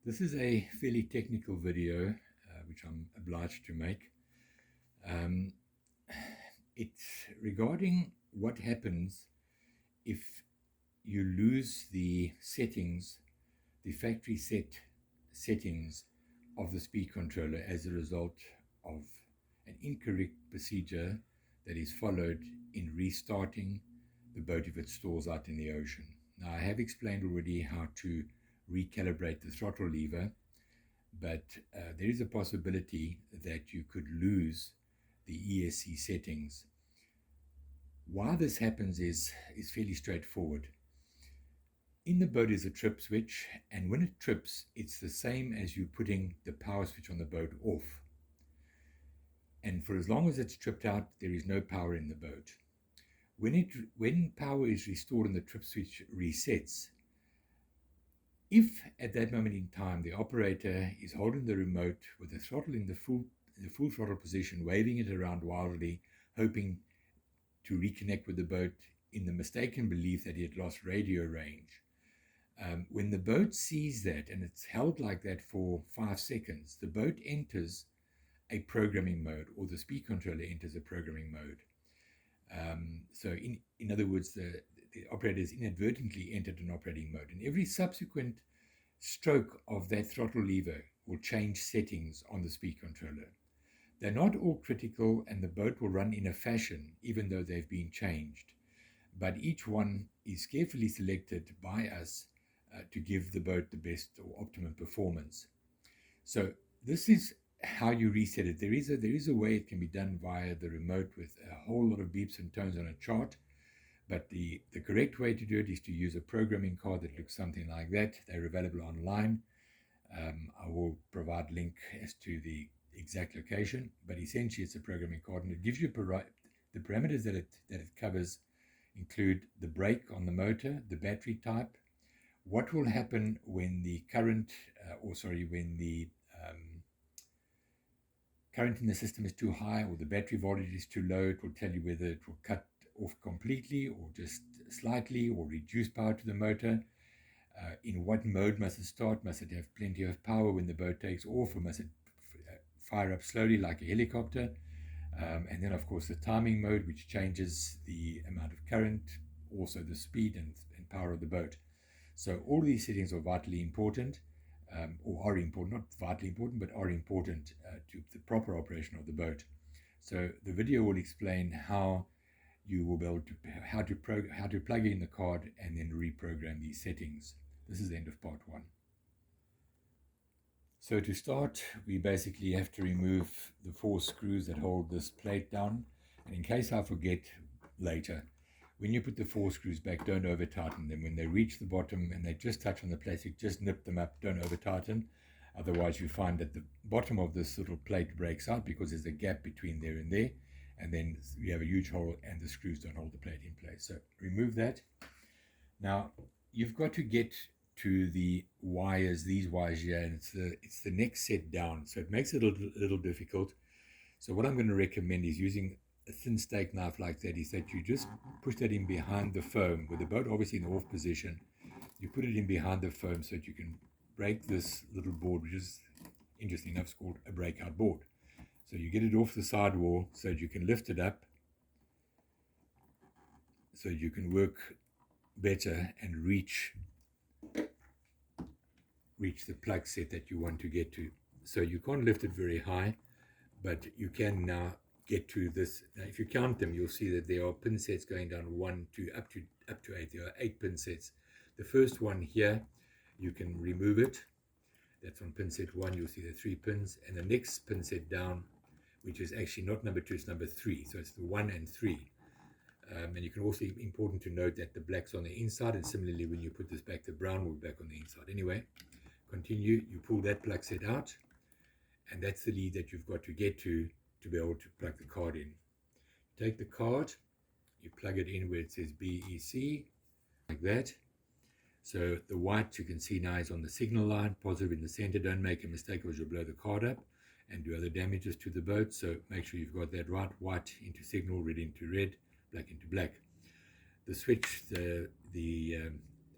This is a fairly technical video, which I'm obliged to make. It's regarding what happens if you lose the settings, the factory settings of the speed controller as a result of an incorrect procedure that is followed in restarting the boat if it stalls out in the ocean. Now, I have explained already how to recalibrate the throttle lever, but there is a possibility that you could lose the ESC settings. Why this happens is fairly straightforward. In the boat is a trip switch, and when it trips, it's the same as you putting the power switch on the boat off. And for as long as it's tripped out, there is no power in the boat. When power is restored and the trip switch resets, if at that moment in time the operator is holding the remote with the throttle in the full throttle position, waving it around wildly, hoping to reconnect with the boat in the mistaken belief that he had lost radio range, when the boat sees that and it's held like that for 5 seconds, the boat enters a programming mode, or the speed controller enters a programming mode. So in other words, the operator has inadvertently entered an operating mode, and every subsequent stroke of that throttle lever will change settings on the speed controller. They're not all critical, and the boat will run in a fashion even though they've been changed, but each one is carefully selected by us to give the boat the best or optimum performance. So this is how you reset it. There is a way it can be done via the remote with a whole lot of beeps and tones on a chart, but the correct way to do it is to use a programming card that looks something like that. They're available online. I will provide a link as to the exact location, but essentially it's a programming card, and it gives you the parameters that it covers include the brake on the motor, the battery type, what will happen when the current current in the system is too high or the battery voltage is too low. It will tell you whether it will cut off completely or just slightly, or reduce power to the motor. In what mode must it start? Must it have plenty of power when the boat takes off, or must it fire up slowly like a helicopter? And then, of course, the timing mode, which changes the amount of current, also the speed and power of the boat. So all these settings are vitally important, or are important, not vitally important, but are important to the proper operation of the boat. So the video will explain how you will be able to how to plug in the card and then reprogram these settings. This is the end of part 1. So to start, we basically have to remove the 4 screws that hold this plate down. And in case I forget later, when you put the 4 screws back, don't over tighten them. When they reach the bottom and they just touch on the plastic, just nip them up, don't over tighten. Otherwise you find that the bottom of this little plate breaks out because there's a gap between there, and then you have a huge hole and the screws don't hold the plate in place. So remove that. Now you've got to get to the wires, these wires here, and it's the next set down, so it makes it a little difficult. So what I'm going to recommend is using a thin steak knife like that, is that you just push that in behind the foam with the boat obviously in the off position. You put it in behind the foam so that you can break this little board, which is, interesting enough, it's called a breakout board. So you get it off the sidewall so that you can lift it up, so you can work better and reach the plug set that you want to get to. So you can't lift it very high, but you can now get to this. Now if you count them, you'll see that there are pin sets going down 1, 2, up to 8. There are 8 pin sets. The first one here, you can remove it. That's on pin set 1. You'll see the 3 pins, and the next pin set down, which is actually not number 2, it's number 3. So it's the 1 and 3. And you can also, important to note that the black's on the inside, and similarly when you put this back, the brown will be back on the inside. Anyway, continue. You pull that plug set out, and that's the lead that you've got to get to be able to plug the card in. Take the card, you plug it in where it says BEC, like that. So the white you can see now is on the signal line, positive in the center. Don't make a mistake, or you'll blow the card up and do other damages to the boat. So make sure you've got that right. White into signal, red into red, black into black. The switch, the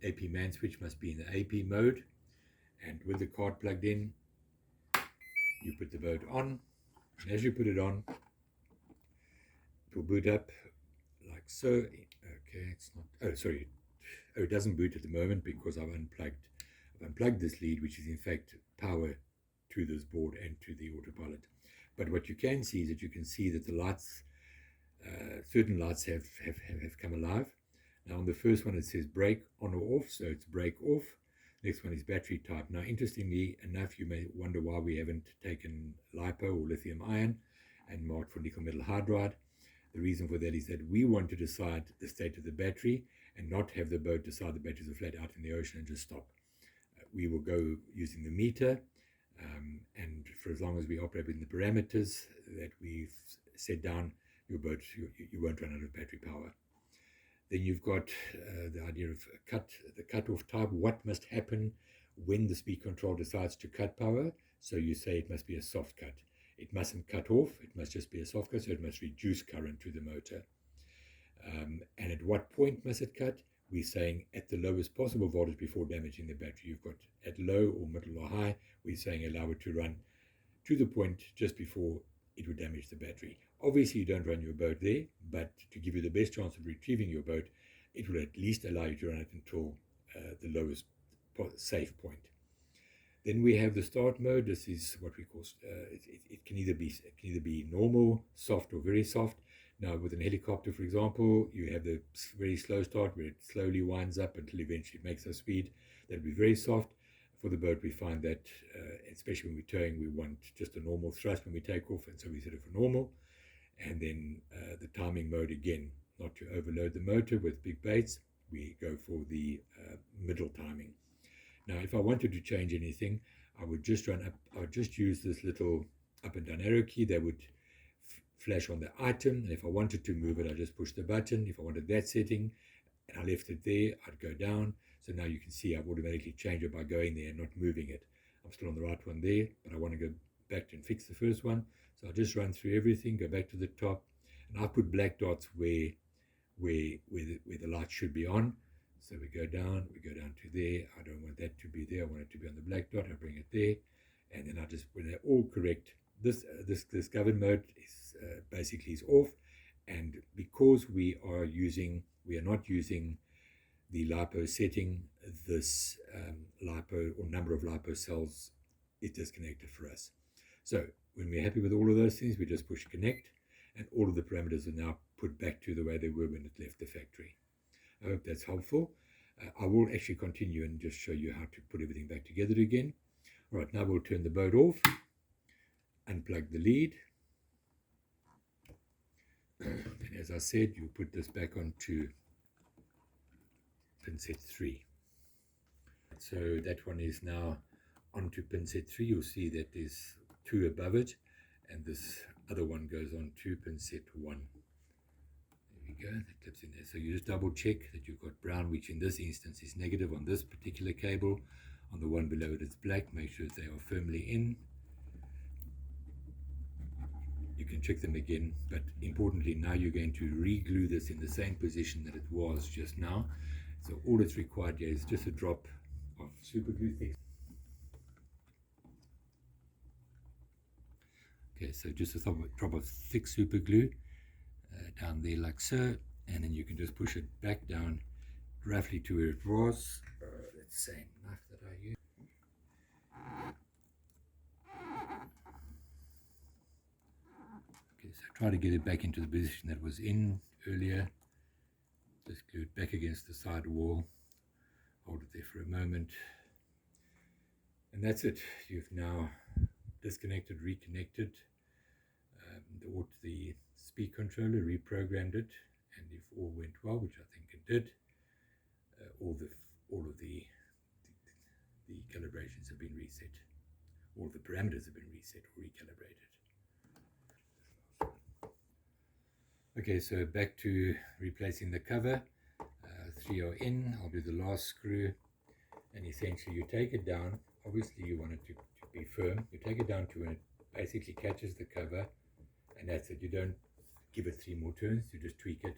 AP man switch, must be in the AP mode, And with the card plugged in, you put the boat on. And as you put it on, it will boot up like so. Okay, it's not. Oh, sorry. Oh, it doesn't boot at the moment because I've unplugged this lead, which is in fact power to this board and to the autopilot. But what you can see is that you can see that the lights, certain lights have come alive. Now on the first one it says brake on or off, so it's brake off. Next one is battery type. Now interestingly enough, you may wonder why we haven't taken LiPo or lithium ion and marked for nickel metal hydride. The reason for that is that we want to decide the state of the battery and not have the boat decide the batteries are flat out in the ocean and just stop. We will go using the meter, and for as long as we operate within the parameters that we've set down, your boat, you won't run out of battery power. Then you've got the idea of the cut-off type. What must happen when the speed control decides to cut power? So you say it must be a soft cut. It mustn't cut off. It must just be a soft cut, so it must reduce current to the motor. And at what point must it cut? We're saying at the lowest possible voltage before damaging the battery. You've got at low or middle or high. We're saying allow it to run to the point just before it would damage the battery. Obviously, you don't run your boat there, but to give you the best chance of retrieving your boat, it will at least allow you to run it until the lowest safe point. Then we have the start mode. This is what we call, it can either be normal, soft, or very soft. Now, with a helicopter, for example, you have the very slow start where it slowly winds up until eventually it makes a speed. That would be very soft. For the boat, we find that, especially when we're towing, we want just a normal thrust when we take off, and so we set it for normal. And then the timing mode, again, not to overload the motor with big baits, we go for the middle timing. Now, if I wanted to change anything, I would just use this little up and down arrow key that would flash on the item, and if I wanted to move it, I just push the button. If I wanted that setting and I left it there, I'd go down. So now you can see I've automatically changed it by going there and not moving it. I'm still on the right one there, but I want to go back and fix the first one. So I'll just run through everything, go back to the top, and I'll put black dots where the light should be on. So we go down to there. I don't want that to be there. I want it to be on the black dot. I bring it there, and then when they're all correct, this govern mode is basically is off. And because we are not using the LiPo setting, this LiPo or number of LiPo cells is disconnected for us. So when we're happy with all of those things, we just push connect, and all of the parameters are now put back to the way they were when it left the factory. I hope that's helpful. I will actually continue and just show you how to put everything back together again. All right, now we'll turn the boat off, unplug the lead. And as I said, you put this back onto pin set 3. So that one is now onto pin set 3. You'll see that there's 2 above it, and this other one goes on to pin set 1. There we go, that clips in there. So you just double check that you've got brown, which in this instance is negative on this particular cable. On the one below it, it's black. Make sure they are firmly in. You can check them again, but importantly, now you're going to re-glue this in the same position that it was just now. So all that's required here is just a drop of super glue thick. Okay, so just a drop of thick super glue down there like so, and then you can just push it back down roughly to where it was. Let's say knife that I use. Okay, so try to get it back into the position that was in earlier. Just glue it back against the side wall. Hold it there for a moment. And that's it. You've now disconnected, reconnected the speed controller, reprogrammed it, and if all went well, which I think it did, all of the calibrations have been reset. All of the parameters have been reset or recalibrated. Okay, so back to replacing the cover. 3 are in. I'll do the last screw, and essentially you take it down. Obviously you want it to be firm. You take it down to when it basically catches the cover, and that's it. You don't give it 3 more turns, you just tweak it,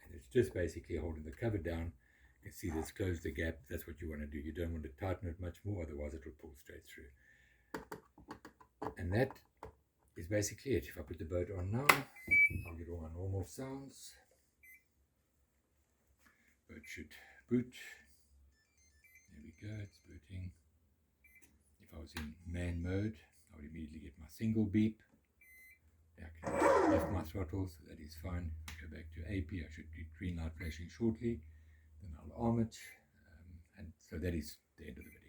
and it's just basically holding the cover down, You see this, close the gap. That's what you want to do. You don't want to tighten it much more, otherwise it will pull straight through. And that is basically it. If I put the boat on now, I'll get all my normal sounds. Boat should boot. There we go, it's booting. If I was in man mode, I would immediately get my single beep. I can lift my throttle, so that is fine. If I go back to AP, I should get green light flashing shortly. Then I'll arm it. And so that is the end of the video.